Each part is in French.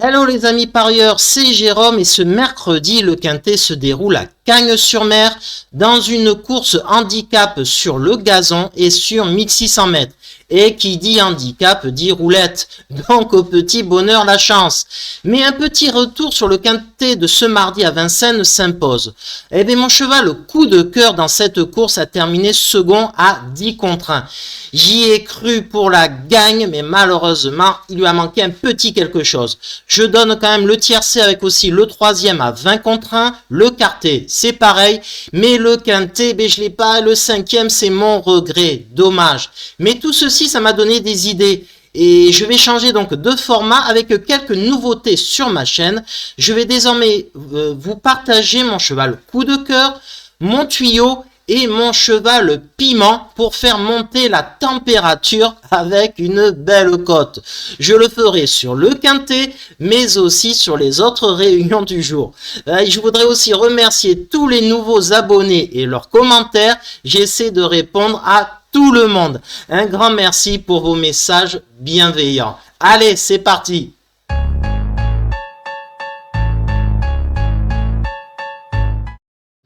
Hello les amis parieurs, c'est Jérôme et ce mercredi, le quintet se déroule à Cagnes-sur-Mer dans une course handicap sur le gazon et sur 1600 mètres. Et qui dit handicap dit roulette, donc au petit bonheur la chance. Mais un petit retour sur le quintet de ce mardi à Vincennes s'impose. Eh bien mon cheval, coup de cœur dans cette course, a terminé second à 10 contre 1. J'y ai cru pour la gagne, mais malheureusement, il lui a manqué un petit quelque chose. Je donne quand même le tiercé avec aussi le troisième à 20 contre 1. Le quartet, c'est pareil. Mais le quintet, je l'ai pas. Le cinquième, c'est mon regret. Dommage. Mais tout ceci, ça m'a donné des idées. Et je vais changer donc de format avec quelques nouveautés sur ma chaîne. Je vais désormais vous partager mon cheval coup de cœur, mon tuyau et mon cheval piment pour faire monter la température avec une belle cote. Je le ferai sur le quintet, mais aussi sur les autres réunions du jour. Je voudrais aussi remercier tous les nouveaux abonnés et leurs commentaires. J'essaie de répondre à tout le monde. Un grand merci pour vos messages bienveillants. Allez, c'est parti!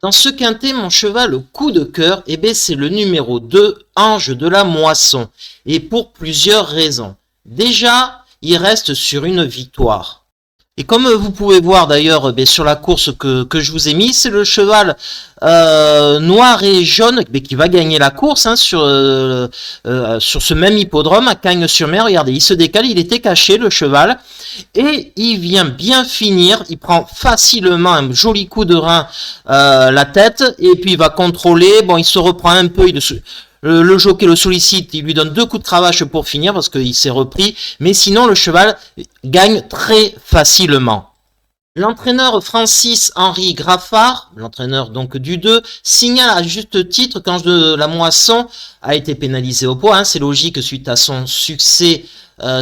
Dans ce quintet, mon cheval coup de cœur, c'est le numéro 2, Ange de la Moisson. Et pour plusieurs raisons. Déjà, il reste sur une victoire. Et comme vous pouvez voir d'ailleurs sur la course que je vous ai mis, c'est le cheval noir et jaune qui va gagner la course sur ce même hippodrome à Cagnes-sur-Mer. Regardez, il se décale, il était caché le cheval et il vient bien finir. Il prend facilement un joli coup de rein la tête et puis il va contrôler. Bon, il se reprend un peu. Le jockey le sollicite, il lui donne 2 coups de cravache pour finir parce qu'il s'est repris. Mais sinon, le cheval gagne très facilement. L'entraîneur Francis-Henri Graffard, l'entraîneur donc du 2, signale à juste titre qu'Ange de la Moisson a été pénalisé au poids. C'est logique suite à son succès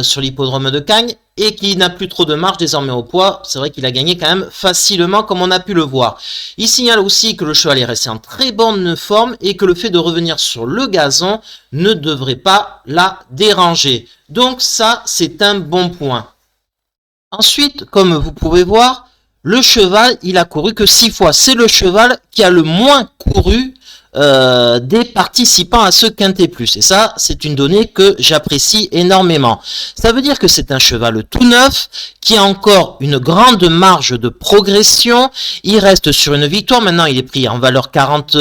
sur l'hippodrome de Cagnes et qui n'a plus trop de marge désormais au poids. C'est vrai qu'il a gagné quand même facilement comme on a pu le voir. Il signale aussi que le cheval est resté en très bonne forme et que le fait de revenir sur le gazon ne devrait pas la déranger. Donc ça, c'est un bon point. Ensuite, comme vous pouvez voir, le cheval, il a couru que 6 fois. C'est le cheval qui a le moins couru des participants à ce quintet plus. Et ça, c'est une donnée que j'apprécie énormément. Ça veut dire que c'est un cheval tout neuf, qui a encore une grande marge de progression. Il reste sur une victoire. Maintenant, il est pris en valeur 40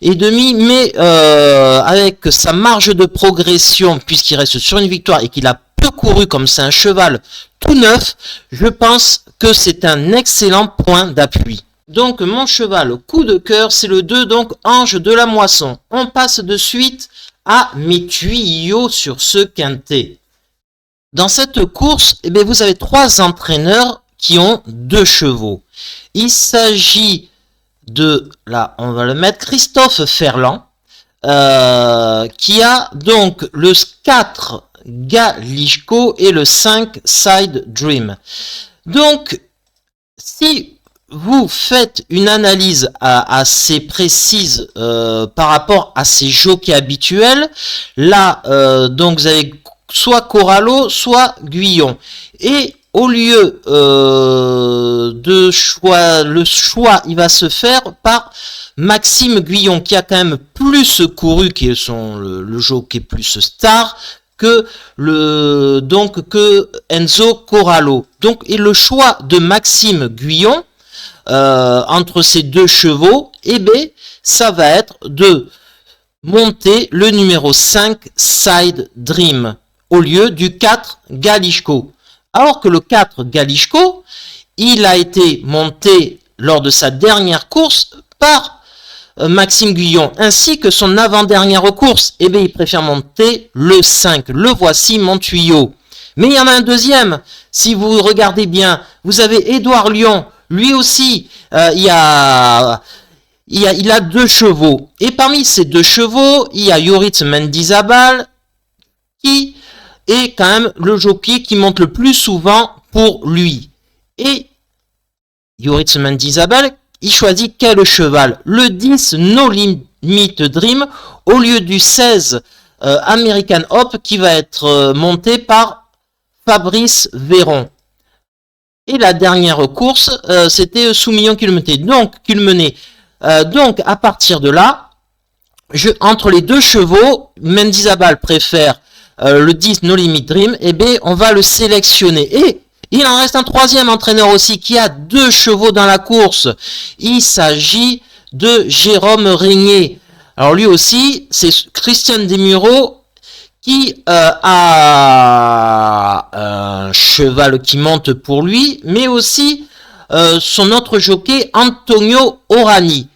et demi, mais avec sa marge de progression, puisqu'il reste sur une victoire et qu'il a peu couru comme c'est un cheval tout neuf, je pense que c'est un excellent point d'appui. Donc mon cheval coup de cœur, c'est le 2, donc Ange de la Moisson. On passe de suite à mes tuyaux sur ce quintet. Dans cette course, vous avez 3 entraîneurs qui ont 2 chevaux. Il s'agit de, là on va le mettre, Christophe Ferland, qui a donc le 4 Galishko et le 5 Side Dream. Donc, si vous faites une analyse assez précise par rapport à ces jockeys habituels, là, donc vous avez soit Corallo, soit Guyon. Et au lieu de choix, le choix, il va se faire par Maxime Guyon, qui a quand même plus couru, qui est le jockey plus star, que Enzo Corallo. Donc, et le choix de Maxime Guyon entre ces 2 chevaux, ça va être de monter le numéro 5 Side Dream au lieu du 4 Galishko. Alors que le 4 Galishko, il a été monté lors de sa dernière course par Maxime Guyon, ainsi que son avant-dernière course. Il préfère monter le 5. Le voici, mon tuyau. Mais il y en a un deuxième. Si vous regardez bien, vous avez Édouard Lyon. Lui aussi, il a 2 chevaux. Et parmi ces 2 chevaux, il y a Yoritz Mendizabal, qui est quand même le jockey qui monte le plus souvent pour lui. Et Yoritz Mendizabal, il choisit quel cheval? Le 10 No Limit Dream au lieu du 16 American Hope qui va être monté par Fabrice Véron. Et la dernière course, c'était Soumillon qui le menait. Donc, à partir de là, entre les deux chevaux, Mendizabal préfère le 10 No Limit Dream, et bien, on va le sélectionner. Et il en reste un troisième entraîneur aussi qui a 2 chevaux dans la course. Il s'agit de Jérôme Régnier. Alors lui aussi, c'est Christian Desmureaux qui a un cheval qui monte pour lui, mais aussi son autre jockey, Antonio Orani.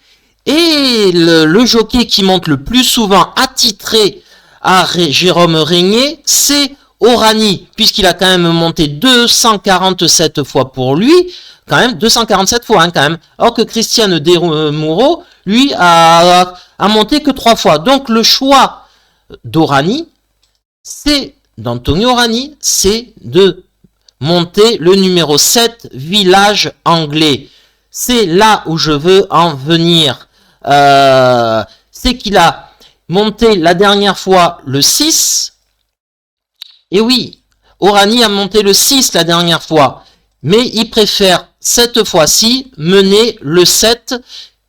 Et le jockey qui monte le plus souvent attitré à Jérôme Régnier, c'est Orani, puisqu'il a quand même monté 247 fois pour lui, quand même 247 fois, hein, quand même. Alors que Christian Desmureaux, lui, a monté que 3 fois. Donc le choix d'Orani, d'Antonio Orani, c'est de monter le numéro 7, Village Anglais. C'est là où je veux en venir. C'est qu'il a monté la dernière fois le 6. Et oui, Orani a monté le 6 la dernière fois. Mais il préfère cette fois-ci mener le 7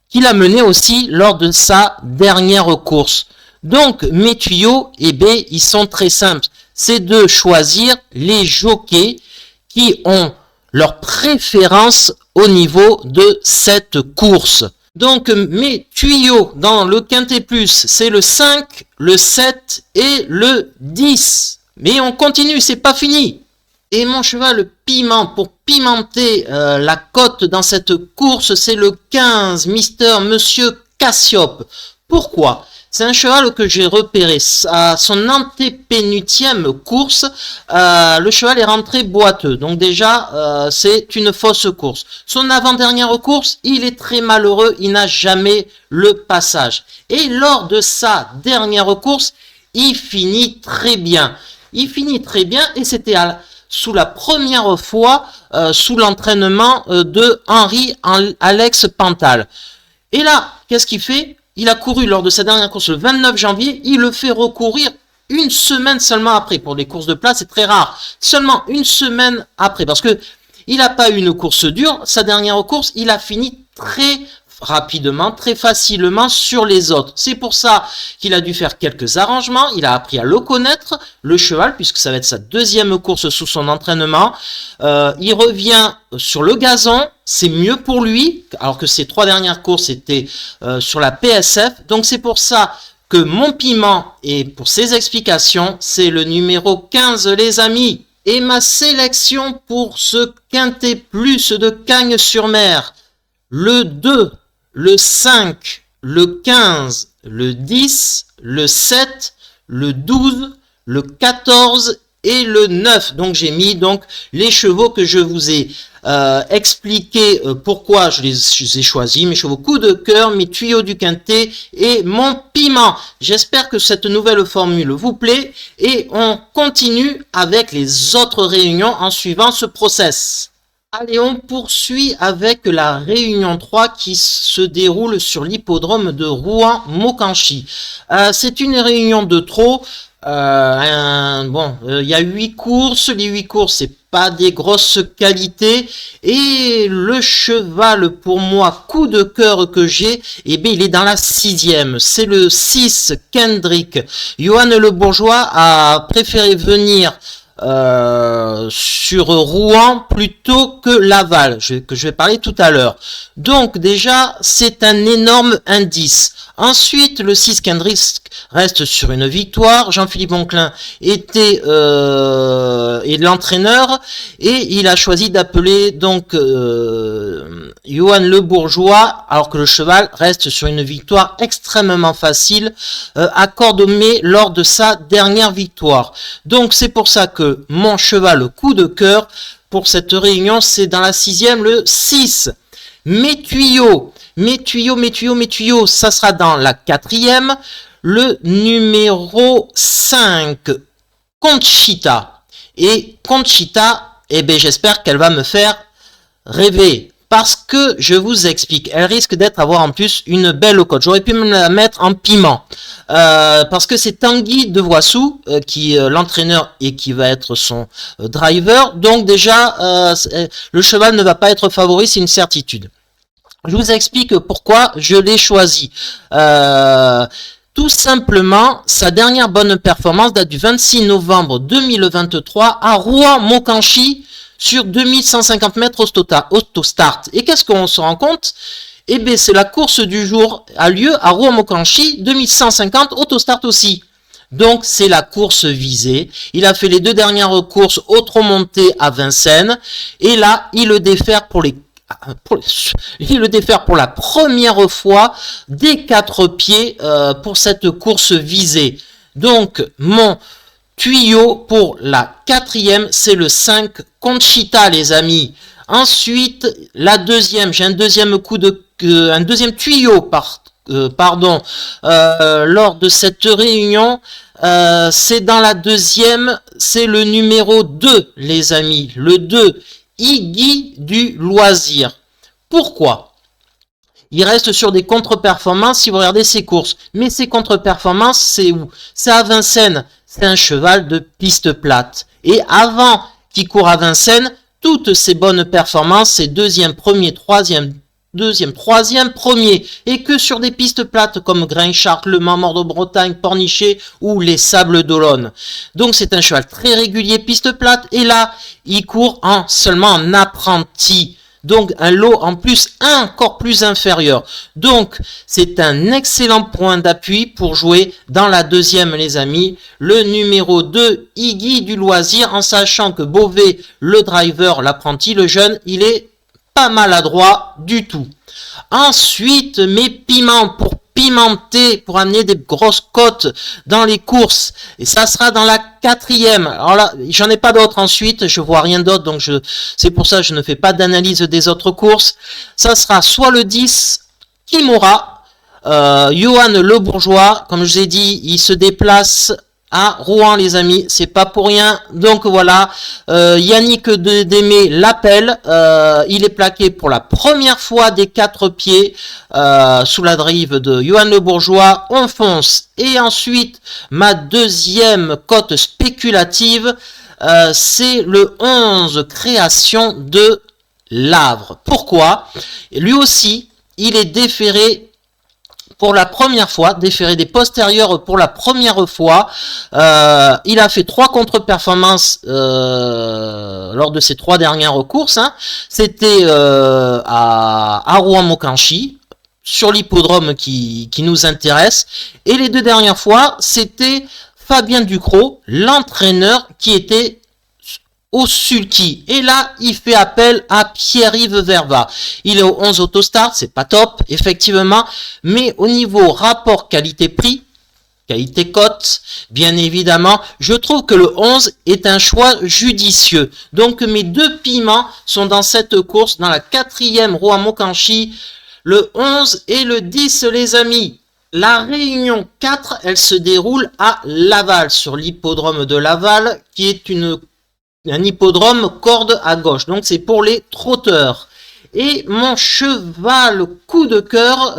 qu'il a mené aussi lors de sa dernière course. Donc mes tuyaux, eh bien, ils sont très simples. C'est de choisir les jockeys qui ont leur préférence au niveau de cette course. Donc mes tuyaux dans le Quintet Plus, c'est le 5, le 7 et le 10. Mais on continue, c'est pas fini. Et mon cheval piment, pour pimenter la cote dans cette course, c'est le 15, Monsieur Cassiope. Pourquoi ? C'est un cheval que j'ai repéré à son antépénultième course. Le cheval est rentré boiteux. Donc déjà, c'est une fausse course. Son avant-dernière course, il est très malheureux. Il n'a jamais le passage. Et lors de sa dernière course, il finit très bien. Il finit très bien et c'était sous la première fois sous l'entraînement de Henri-Alex Pantal. Et là, qu'est-ce qu'il fait ? Il a couru lors de sa dernière course le 29 janvier. Il le fait recourir une semaine seulement après. Pour les courses de place, c'est très rare. Seulement une semaine après. Parce que il n'a pas eu une course dure. Sa dernière course, il a fini très rapidement, très facilement sur les autres. C'est pour ça qu'il a dû faire quelques arrangements. Il a appris à le connaître, le cheval, puisque ça va être sa deuxième course sous son entraînement. Il revient sur le gazon. C'est mieux pour lui, alors que ses 3 dernières courses étaient sur la PSF. Donc c'est pour ça que mon piment, et pour ses explications, c'est le numéro 15, les amis. Et ma sélection pour ce Quintet Plus de Cagnes-sur-Mer, le 2, le 5, le 15, le 10, le 7, le 12, le 14 et le 9. Donc j'ai mis les chevaux que je vous ai expliqué pourquoi je les ai choisis, mes chevaux coup de cœur, mes tuyaux du Quintet et mon piment. J'espère que cette nouvelle formule vous plaît et on continue avec les autres réunions en suivant ce process. Allez, on poursuit avec la réunion 3 qui se déroule sur l'hippodrome de Rouen-Mocanchi. C'est une réunion de trop. Il y a 8 courses. Les 8 courses, c'est pas des grosses qualités. Et le cheval, pour moi, coup de cœur que j'ai, eh bien, il est dans la 6e. C'est le 6, Kendrick. Johan Le Bourgeois a préféré venir sur Rouen plutôt que Laval, que je vais parler tout à l'heure. Donc déjà, c'est un énorme indice. Ensuite, le 6 Kendrick reste sur une victoire. Jean-Philippe Onclin était l'entraîneur et il a choisi d'appeler donc Johan Le Bourgeois, alors que le cheval reste sur une victoire extrêmement facile à Cordemais lors de sa dernière victoire. Donc c'est pour ça que mon cheval coup de cœur pour cette réunion, c'est dans la 6e, le 6. Mes tuyaux, ça sera dans la 4e, le numéro 5, Conchita. Et Conchita, eh bien, j'espère qu'elle va me faire rêver. Parce que, je vous explique, elle risque avoir en plus une belle cote. J'aurais pu me la mettre en piment. Parce que c'est Tanguy de Voissou, qui l'entraîneur et qui va être son driver. Donc déjà, le cheval ne va pas être favori, c'est une certitude. Je vous explique pourquoi je l'ai choisi. Tout simplement, sa dernière bonne performance date du 26 novembre 2023 à Rouen-Montcanchy sur 2150 mètres auto-start. Et qu'est-ce qu'on se rend compte? Eh bien, c'est la course du jour a lieu à Rouen-Montcanchy, 2150 auto-start aussi. Donc, c'est la course visée. Il a fait les 2 dernières courses au Trot-Monté à Vincennes. Et là, il le défère pour la première fois des 4 pieds pour cette course visée. Donc, mon tuyau pour la 4e, c'est le 5 Conchita, les amis. Ensuite, la deuxième, j'ai un deuxième tuyau, lors de cette réunion. C'est dans la deuxième, c'est le numéro 2, les amis. Le 2, Iggy du Loisir. Pourquoi? Il reste sur des contre-performances si vous regardez ses courses. Mais ces contre-performances, c'est où? C'est à Vincennes. C'est un cheval de piste plate. Et avant qu'il court à Vincennes, toutes ces bonnes performances, c'est deuxième, premier, troisième, premier. Et que sur des pistes plates comme Grain-Chartres, Le Mans, Mort-de-Bretagne, Pornichet ou les Sables d'Olonne. Donc c'est un cheval très régulier, piste plate. Et là, il court seulement en apprenti. Donc un lot en plus encore plus inférieur. Donc c'est un excellent point d'appui pour jouer dans la deuxième, les amis. Le numéro 2, Iggy du Loisir, en sachant que Beauvais, le driver, l'apprenti, le jeune, il est pas maladroit du tout. Ensuite, mes piments pour pimenter, pour amener des grosses cotes dans les courses. Et ça sera dans la 4e. Alors là, j'en ai pas d'autres ensuite. Je vois rien d'autre. Donc c'est pour ça que je ne fais pas d'analyse des autres courses. Ça sera soit le 10, Kimura, Johan Le Bourgeois. Comme je vous ai dit, il se déplace à Rouen, les amis, c'est pas pour rien. Donc voilà, Yannick Démé l'appelle. Il est plaqué pour la première fois des 4 pieds sous la drive de Johan Le Bourgeois. On fonce. Et ensuite, ma deuxième cote spéculative, c'est le 11 Création de Lavre. Pourquoi? Lui aussi, il est déféré pour la première fois, déféré des postérieurs pour la première fois. Il a fait 3 contre-performances lors de ses 3 dernières courses. C'était à Rouen-Montcanchy, sur l'hippodrome qui nous intéresse. Et les 2 dernières fois, c'était Fabien Ducrot, l'entraîneur, qui était au sulky. Et là, il fait appel à Pierre-Yves Verva. Il est au 11 autostart, c'est pas top, effectivement, mais au niveau rapport qualité-prix, qualité-cote, bien évidemment, je trouve que le 11 est un choix judicieux. Donc mes 2 piments sont dans cette course, dans la 4e Rouen-Montcanchy, le 11 et le 10, les amis. La réunion 4, elle se déroule à Laval, sur l'hippodrome de Laval, qui est un hippodrome corde à gauche. Donc c'est pour les trotteurs. Et mon cheval coup de cœur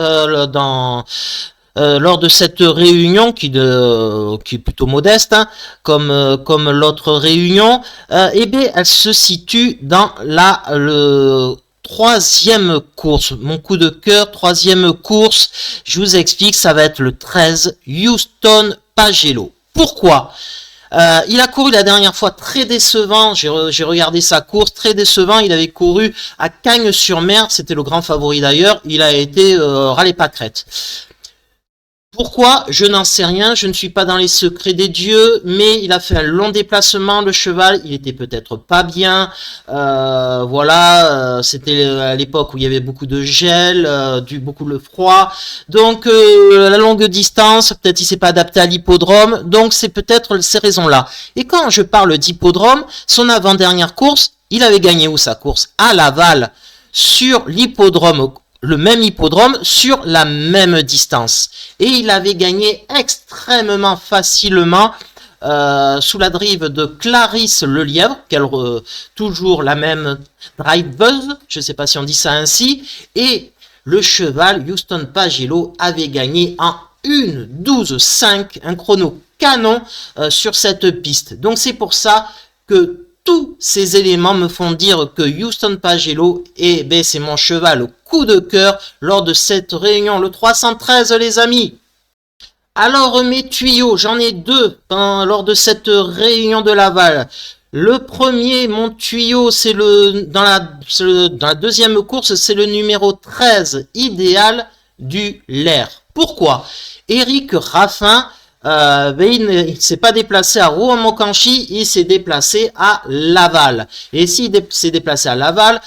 lors de cette réunion qui est plutôt modeste, comme l'autre réunion, eh bien elle se situe dans le 3e course. Mon coup de cœur, 3e course, je vous explique, ça va être le 13 Houston Pagello. Pourquoi? Il a couru la dernière fois très décevant, j'ai regardé sa course, très décevant, il avait couru à Cagnes-sur-Mer, c'était le grand favori d'ailleurs, il a été râlé pâquerette. Pourquoi? Je n'en sais rien, je ne suis pas dans les secrets des dieux, mais il a fait un long déplacement, le cheval, il était peut-être pas bien, voilà, c'était à l'époque où il y avait beaucoup de gel, beaucoup de froid, donc la longue distance, peut-être il s'est pas adapté à l'hippodrome, donc c'est peut-être ces raisons-là. Et quand je parle d'hippodrome, son avant-dernière course, il avait gagné où sa course? À Laval, sur l'hippodrome, le même hippodrome sur la même distance. Et il avait gagné extrêmement facilement sous la drive de Clarisse Lelièvre, toujours la même driveuse, je ne sais pas si on dit ça ainsi, et le cheval Houston Pagello avait gagné en 1:12:5, un chrono canon sur cette piste. Donc c'est pour ça que tous ces éléments me font dire que Houston Pagello, c'est mon cheval au coup de cœur lors de cette réunion, le 313 les amis. Alors mes tuyaux, j'en ai deux lors de cette réunion de Laval. Le premier, mon tuyau, c'est dans la deuxième course, c'est le numéro 13, Idéal du Lair. Pourquoi? Eric Raffin, il ne s'est pas déplacé à Rouen-Montcanchi, il s'est déplacé à Laval. Et s'il s'est déplacé à Laval,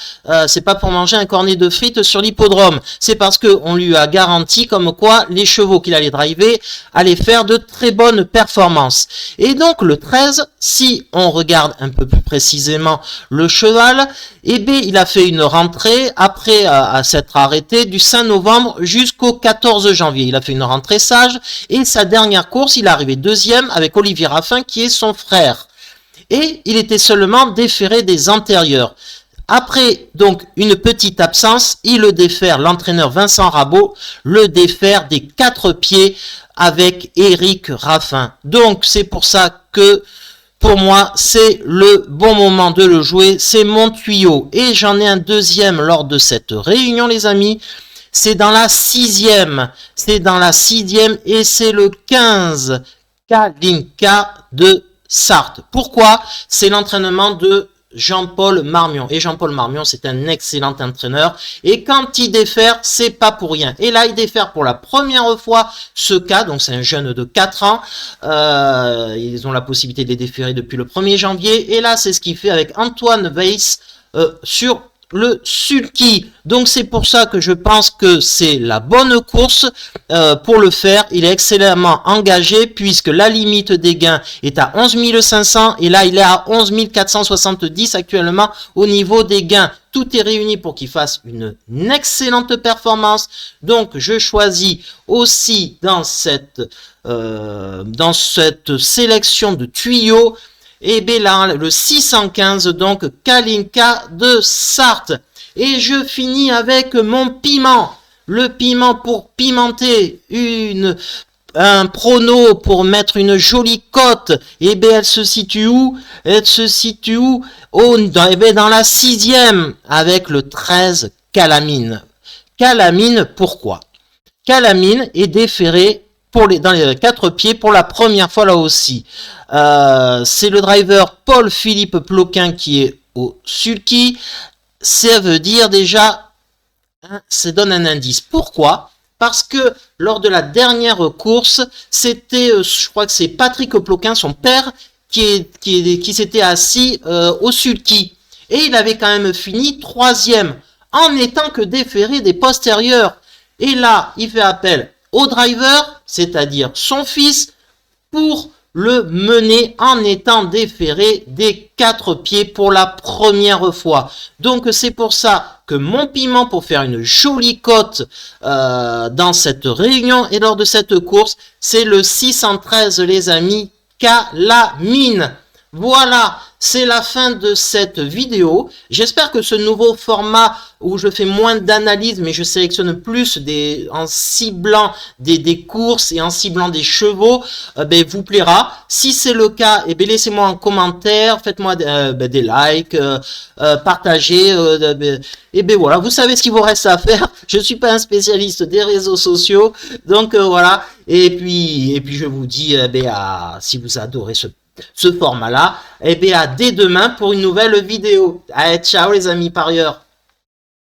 c'est pas pour manger un cornet de frites sur l'hippodrome. C'est parce qu'on lui a garanti comme quoi les chevaux qu'il allait driver allaient faire de très bonnes performances. Et donc le 13, si on regarde un peu plus précisément le cheval, il a fait une rentrée après à s'être arrêté du 5 novembre jusqu'au 14 janvier. Il a fait une rentrée sage et sa dernière course, il est arrivé deuxième avec Olivier Raffin qui est son frère. Et il était seulement déféré des antérieurs. Après donc une petite absence, il le défère, l'entraîneur Vincent Rabot le défère des 4 pieds avec Eric Raffin. Donc c'est pour ça que pour moi, c'est le bon moment de le jouer, c'est mon tuyau. Et j'en ai un deuxième lors de cette réunion, les amis. C'est dans la 6e. C'est dans la 6e et c'est le 15, Kalinka de Sarthe. Pourquoi? C'est l'entraînement de Jean-Paul Marmion. Et Jean-Paul Marmion, c'est un excellent entraîneur. Et quand il défère, c'est pas pour rien. Et là, il défère pour la première fois ce cas. Donc, c'est un jeune de 4 ans. Ils ont la possibilité de les déférer depuis le 1er janvier. Et là, c'est ce qu'il fait avec Antoine Weiss sur le sulky. Donc c'est pour ça que je pense que c'est la bonne course pour le faire. Il est excellemment engagé puisque la limite des gains est à 11 500 et là il est à 11 470 actuellement au niveau des gains. Tout est réuni pour qu'il fasse une excellente performance. Donc je choisis aussi dans cette sélection de tuyaux et bien là, le 615, donc Kalinka de Sarthe. Et je finis avec mon piment. Le piment pour pimenter un prono pour mettre une jolie cote. Et bien elle se situe où? Elle se situe où? Dans la 6e avec le 13 Calamine. Calamine, pourquoi? Calamine est déféré dans les 4 pieds pour la première fois là aussi. C'est le driver Paul-Philippe Ploquin qui est au sulky. Ça veut dire déjà, ça donne un indice. Pourquoi? Parce que lors de la dernière course, c'était, je crois que c'est Patrick Ploquin, son père, qui s'était assis au sulky. Et il avait quand même fini 3e, en n'étant que déféré des postérieurs. Et là, il fait appel au driver, c'est-à-dire son fils, pour le mener en étant déféré des 4 pieds pour la première fois. Donc c'est pour ça que mon piment, pour faire une jolie cote dans cette réunion et lors de cette course, c'est le 613 les amis, Calamine. Voilà, c'est la fin de cette vidéo. J'espère que ce nouveau format où je fais moins d'analyse, mais je sélectionne plus en ciblant des courses et en ciblant des chevaux, vous plaira. Si c'est le cas, laissez-moi un commentaire, faites-moi des likes, partagez. Voilà, vous savez ce qu'il vous reste à faire. Je suis pas un spécialiste des réseaux sociaux, donc voilà. Et puis je vous dis, si vous adorez ce format-là, à dès demain pour une nouvelle vidéo. Allez, ciao les amis parieurs.